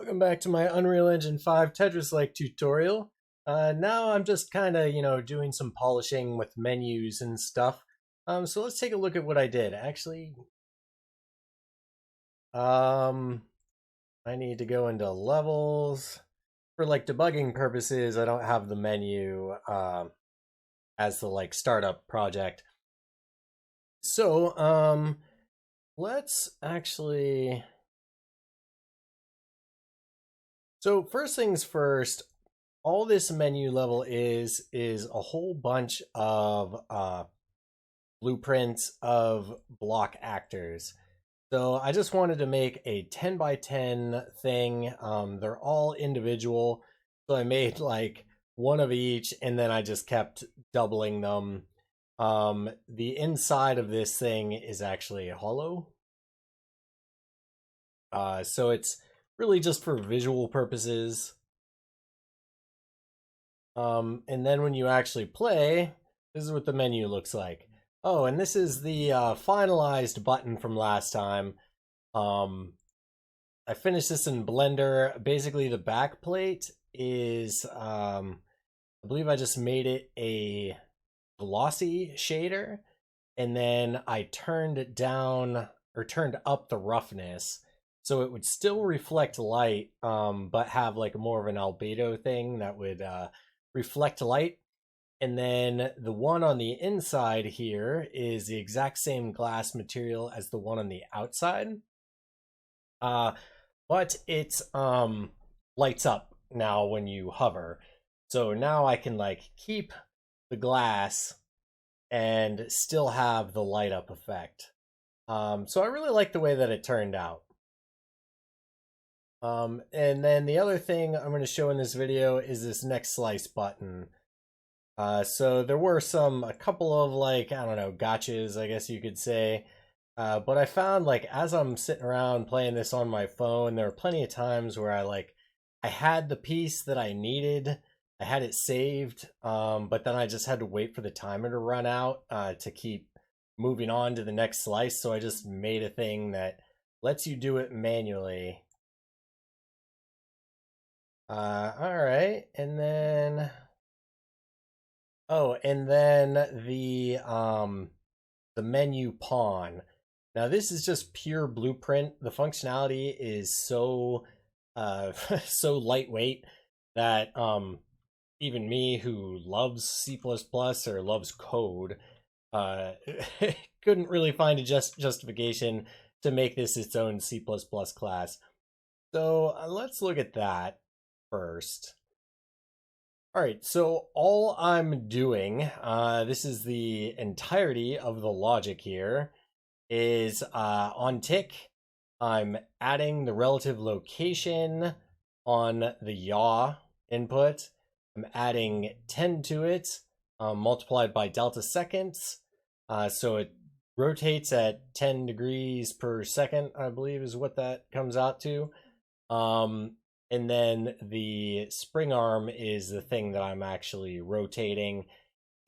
Welcome back to my Unreal Engine 5 Tetris-Like tutorial. Now I'm just kind of, doing some polishing with menus and stuff. So let's take a look at what I did. Actually, I need to go into levels. For like debugging purposes, I don't have the menu as the like startup project. So, let's actually... So first things first, all this menu level is a whole bunch of blueprints of block actors. So I just wanted to make a 10 by 10 thing. They're all individual. So I made like one of each and then I just kept doubling them. The inside of this thing is actually hollow. So it's really just for visual purposes. And then when you actually play, this is what the menu looks like. Oh, and this is the finalized button from last time. I finished this in Blender. Basically, the back plate is, I believe I just made it a glossy shader, and then I turned it down or turned up the roughness so it would still reflect light, but have like more of an albedo thing that would reflect light. And then the one on the inside here is the exact same glass material as the one on the outside. But it's lights up now when you hover. So now I can like keep the glass and still have the light up effect. So I really like the way that it turned out. And then the other thing I'm going to show in this video is this next slice button. So there were a couple of like, I don't know, gotchas, I guess you could say. But I found like as I'm sitting around playing this on my phone, there were plenty of times where I had the piece that I needed. I had it saved, but then I just had to wait for the timer to run out to keep moving on to the next slice. So I just made a thing that lets you do it manually. All right, and then the menu pawn. Now this is just pure blueprint. The functionality is so so lightweight that even me who loves C++ or loves code uh couldn't really find a justification to make this its own C++ class. So let's look at that first. All right, so all I'm doing, this is the entirety of the logic here, is on tick, I'm adding the relative location on the yaw input. I'm adding 10 to it, multiplied by delta seconds. So it rotates at 10 degrees per second, I believe is what that comes out to. And then the spring arm is the thing that I'm actually rotating.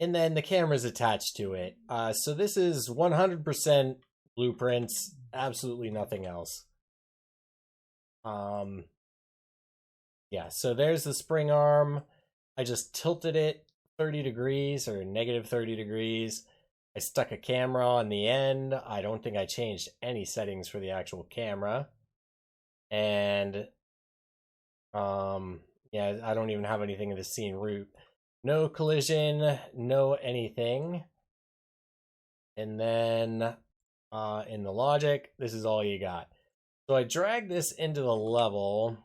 And then the camera's attached to it. So this is 100% blueprints, absolutely nothing else. Yeah, so there's the spring arm. I just tilted it 30 degrees or negative 30 degrees. I stuck a camera on the end. I don't think I changed any settings for the actual camera. And yeah, I don't even have anything in the scene root. No collision, no anything. And then in the logic, this is all you got. So I drag this into the level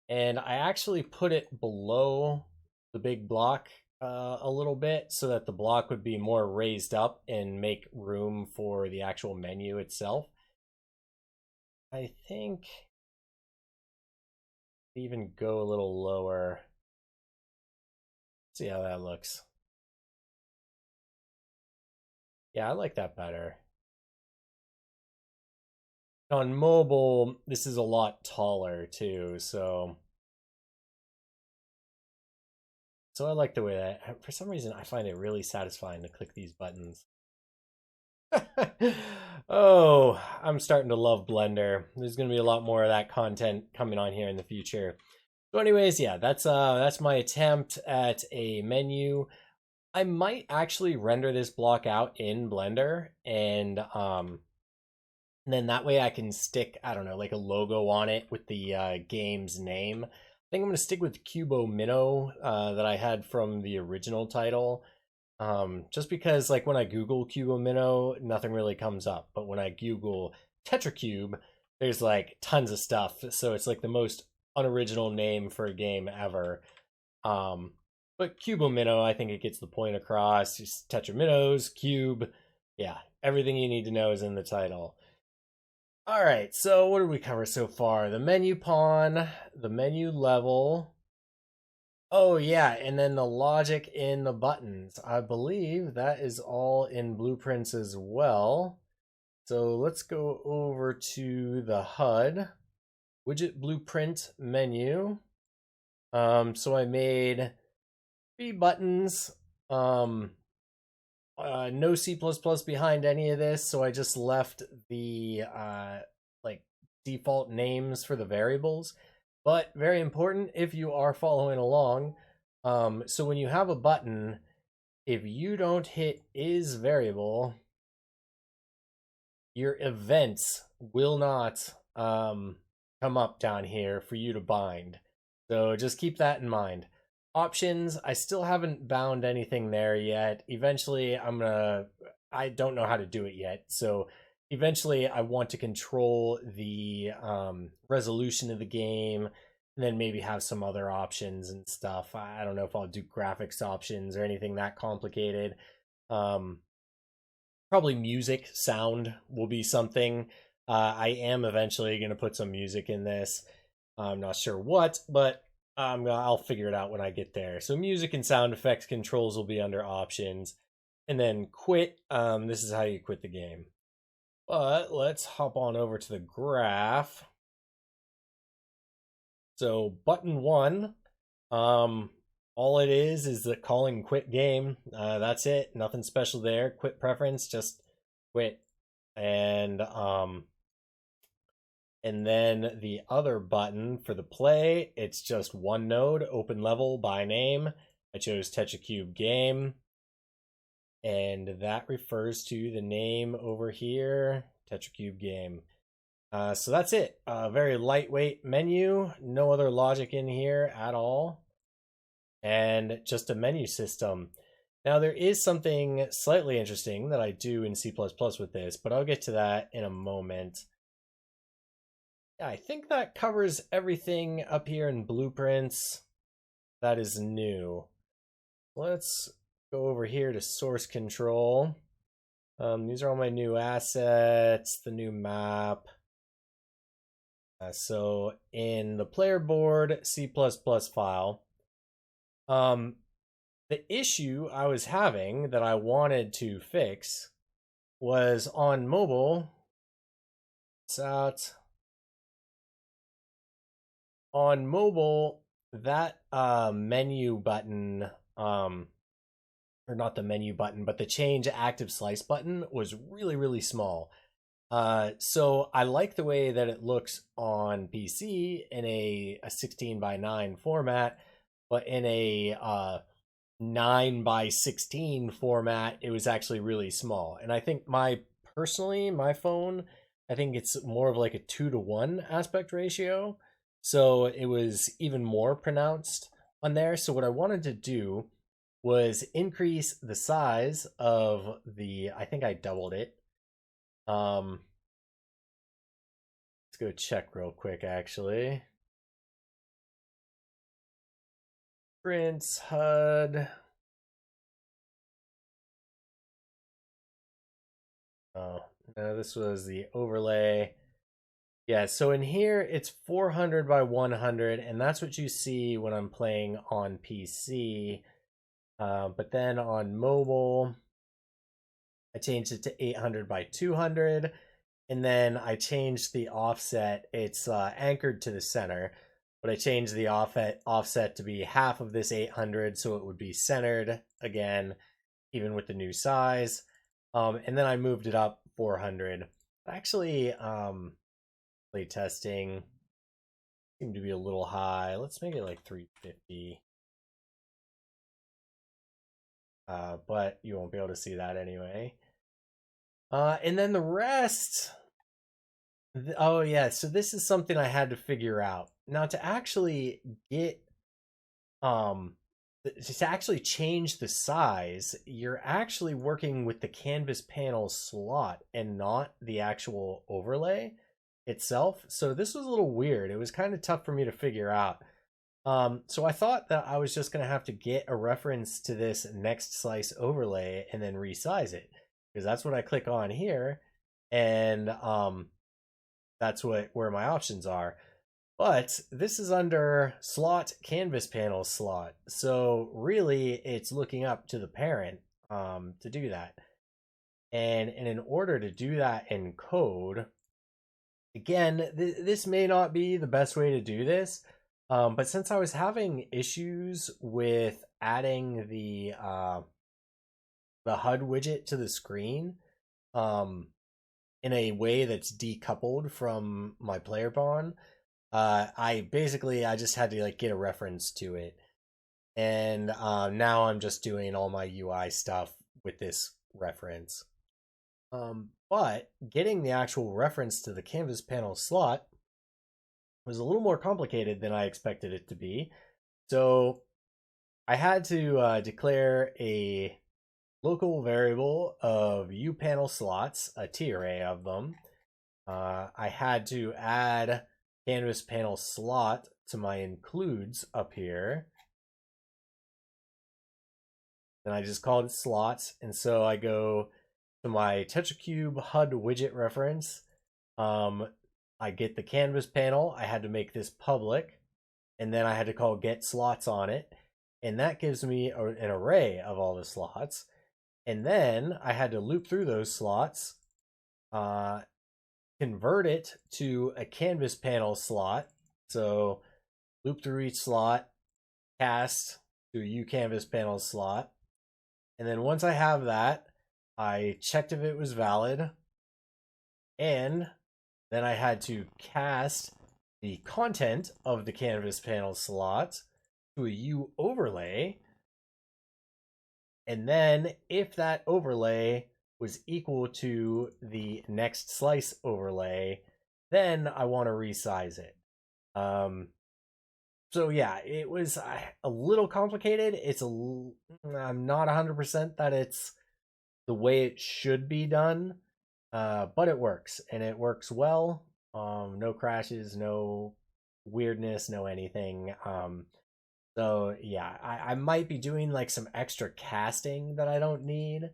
and I actually put it below the big block a little bit so that the block would be more raised up and make room for the actual menu itself. I think even go a little lower. See how that looks. Yeah, I like that better. On mobile, this is a lot taller too, so I like the way that, for some reason, I find it really satisfying to click these buttons. Oh, I'm starting to love Blender. There's gonna be a lot more of that content coming on here in the future. So anyways, yeah, that's my attempt at a menu. I might actually render this block out in Blender and then that way I can stick, I don't know, like a logo on it with the game's name. I think I'm gonna stick with Cubo Minnow that I had from the original title. Just because like when I Google Cubo Minnow, nothing really comes up. But when I Google Tetracube, there's like tons of stuff. So it's like the most unoriginal name for a game ever. Um, but Cubo Minnow, I think it gets the point across. Just Tetra Minnows, Cube. Yeah, everything you need to know is in the title. All right, so what did we cover so far? The menu pawn, the menu level. Oh, yeah, and then the logic in the buttons. I believe that is all in blueprints as well. So let's go over to the HUD, widget blueprint menu. So I made 3 buttons. No C++ behind any of this, so I just left the like default names for the variables. But very important if you are following along. So when you have a button, if you don't hit is variable, your events will not come up down here for you to bind. So just keep that in mind. Options, I still haven't bound anything there yet. Eventually, I don't know how to do it yet. So eventually, I want to control the resolution of the game and then maybe have some other options and stuff. I don't know if I'll do graphics options or anything that complicated. Um, Probably music, sound will be something. I am eventually going to put some music in this. I'm not sure what, but I'll figure it out when I get there. So music and sound effects controls will be under options. And then quit. This is how you quit the game. But let's hop on over to the graph. So button 1, all it is the calling quit game. That's it. Nothing special there. Quit preference, just quit. And then the other button for the play, it's just one node, open level by name. I chose Tetracube game. And that refers to the name over here, Tetracube game. So that's it. Very lightweight menu. No other logic in here at all. And just a menu system. Now there is something slightly interesting that I do in C++ with this, but I'll get to that in a moment. Yeah, I think that covers everything up here in blueprints that is new. Let's go over here to source control. These are all my new assets, the new map. So in the player board C++ file, the issue I was having that I wanted to fix was on mobile. It's out. On mobile, that menu button, or not the menu button, but the change active slice button was really, really small. So I like the way that it looks on PC in a 16:9 format, but in a 9:16 format, it was actually really small. And I think personally, my phone, I think it's more of like a 2:1 aspect ratio. So it was even more pronounced on there. So what I wanted to do was increase the size of I think I doubled it. Let's go check real quick actually. Prints, HUD. Oh, no, this was the overlay. Yeah, so in here it's 400 by 100, and that's what you see when I'm playing on PC. But then on mobile, I changed it to 800 by 200, and then I changed the offset. It's anchored to the center, but I changed the offset to be half of this 800, so it would be centered again, even with the new size. And then I moved it up 400. Actually, play testing seemed to be a little high. Let's make it like 350. But you won't be able to see that anyway. And then the rest. Oh yeah, so this is something I had to figure out. Now to actually get um to actually change the size, you're actually working with the canvas panel slot and not the actual overlay itself. So this was a little weird. It was kind of tough for me to figure out. So I thought that I was just going to have to get a reference to this next slice overlay and then resize it, because that's what I click on here, and that's where my options are. But this is under slot canvas panel slot, so really it's looking up to the parent to do that. And in order to do that in code, again, this may not be the best way to do this, but since I was having issues with adding the HUD widget to the screen in a way that's decoupled from my player pawn, I just had to like get a reference to it, and now I'm just doing all my UI stuff with this reference. But getting the actual reference to the canvas panel slot was a little more complicated than I expected it to be. So I had to declare a local variable of uPanel slots, a T array of them. I had to add canvas panel slot to my includes up here. Then I just called it slots, and so I go to my TetraCube HUD widget reference. I get the canvas panel. I had to make this public, and then I had to call get slots on it, and that gives me an array of all the slots. And then I had to loop through those slots, convert it to a canvas panel slot. So loop through each slot, cast to a uCanvas panel slot. And then once I have that, I checked if it was valid. And then I had to cast the content of the canvas panel slot to a U overlay. And then if that overlay was equal to the next slice overlay, then I want to resize it. So yeah, it was a little complicated. I'm not 100% that it's the way it should be done, but it works, and it works well. No crashes, no weirdness, no anything. So yeah, I might be doing like some extra casting that I don't need,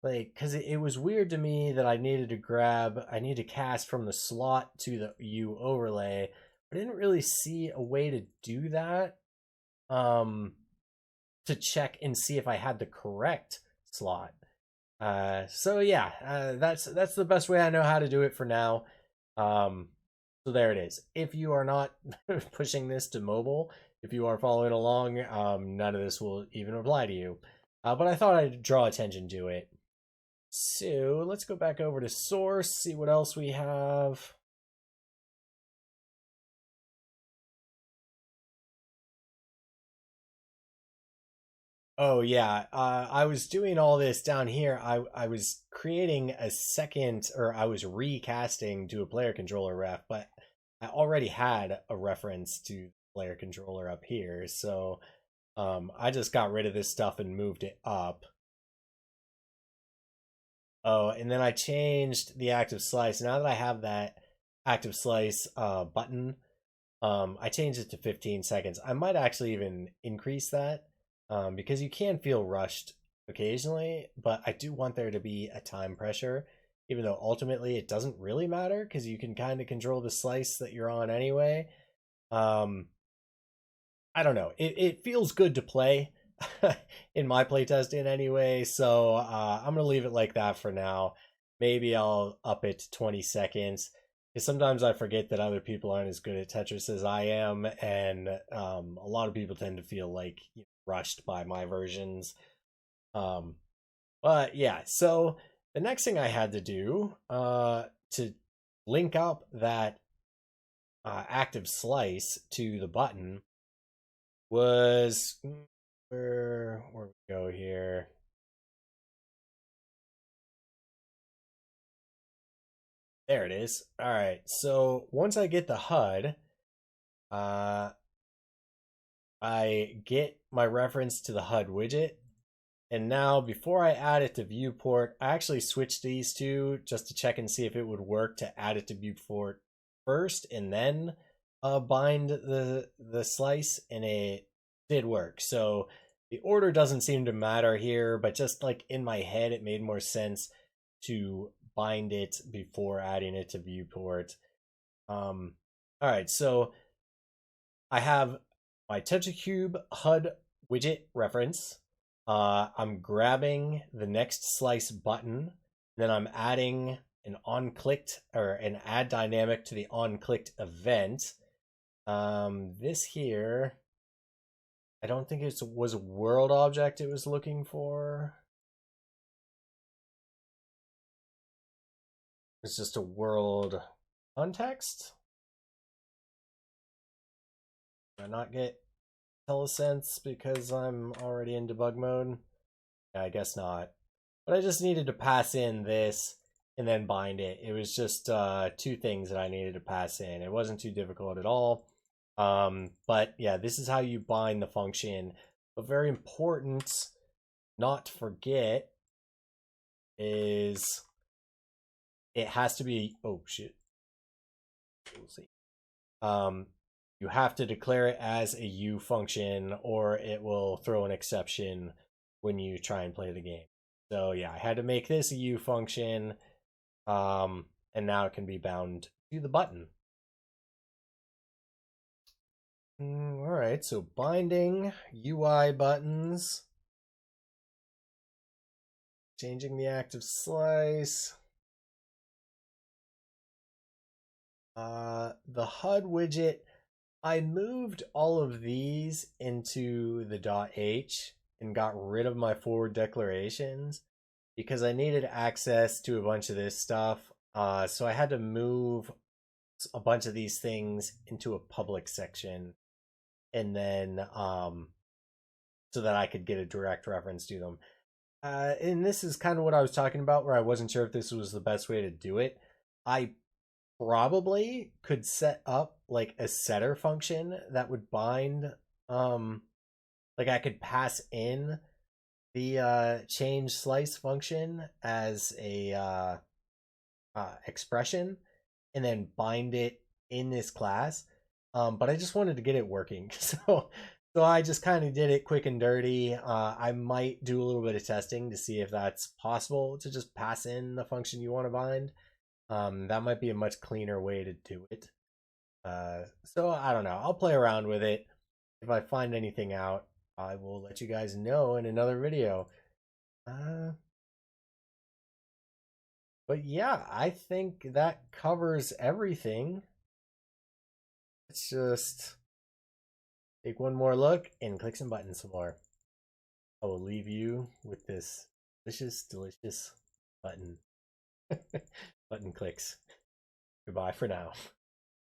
like because it was weird to me that I need to cast from the slot to the U overlay. I didn't really see a way to do that, to check and see if I had the correct slot. So yeah, that's the best way I know how to do it for now. So there it is. If you are not pushing this to mobile, if you are following along, none of this will even apply to you. But I thought I'd draw attention to it. So let's go back over to source, see what else we have. Oh yeah, I was doing all this down here. I was creating a second, or I was recasting to a player controller ref, but I already had a reference to player controller up here, so I just got rid of this stuff and moved it up. Oh, and then I changed the active slice. Now that I have that active slice button, I changed it to 15 seconds. I might actually even increase that, because you can feel rushed occasionally, but I do want there to be a time pressure, even though ultimately it doesn't really matter because you can kind of control the slice that you're on anyway. Um, I don't know. It feels good to play in my playtesting anyway, so I'm gonna leave it like that for now. Maybe I'll up it to 20 seconds, because sometimes I forget that other people aren't as good at Tetris as I am, and a lot of people tend to feel like rushed by my versions. Um, but yeah, so the next thing I had to do to link up that active slice to the button was where we go here. There it is. All right. So once I get the HUD, I get my reference to the HUD widget. And now before I add it to viewport, I actually switched these two just to check and see if it would work to add it to viewport first and then bind the slice, and it did work. So the order doesn't seem to matter here, but just like in my head, it made more sense to bind it before adding it to viewport. All right, so I have my TetraCube HUD widget reference. I'm grabbing the next slice button, then I'm adding an on-clicked or an add dynamic to the on-clicked event. This here, I don't think it was a world object it was looking for. It's just a world context. Do I not get telesense because I'm already in debug mode? Yeah, I guess not. But I just needed to pass in this and then bind it. It was just two things that I needed to pass in. It wasn't too difficult at all. But yeah, this is how you bind the function. But very important not to forget is it has to be, oh shit. We'll see. You have to declare it as a U function or it will throw an exception when you try and play the game. So yeah, I had to make this a U function, and now it can be bound to the button. All right, so binding UI buttons, changing the active slice. The HUD widget, I moved all of these into the .h and got rid of my forward declarations because I needed access to a bunch of this stuff. So I had to move a bunch of these things into a public section, and then so that I could get a direct reference to them. And this is kind of what I was talking about, where I wasn't sure if this was the best way to do it. I probably could set up like a setter function that would bind, like I could pass in the change slice function as a expression and then bind it in this class. But I just wanted to get it working. So I just kind of did it quick and dirty. I might do a little bit of testing to see if that's possible to just pass in the function you want to bind. That might be a much cleaner way to do it. So I don't know. I'll play around with it. If I find anything out, I will let you guys know in another video. But yeah, I think that covers everything. Let's just take one more look and click some buttons some more. I will leave you with this delicious button. Button clicks. Goodbye for now.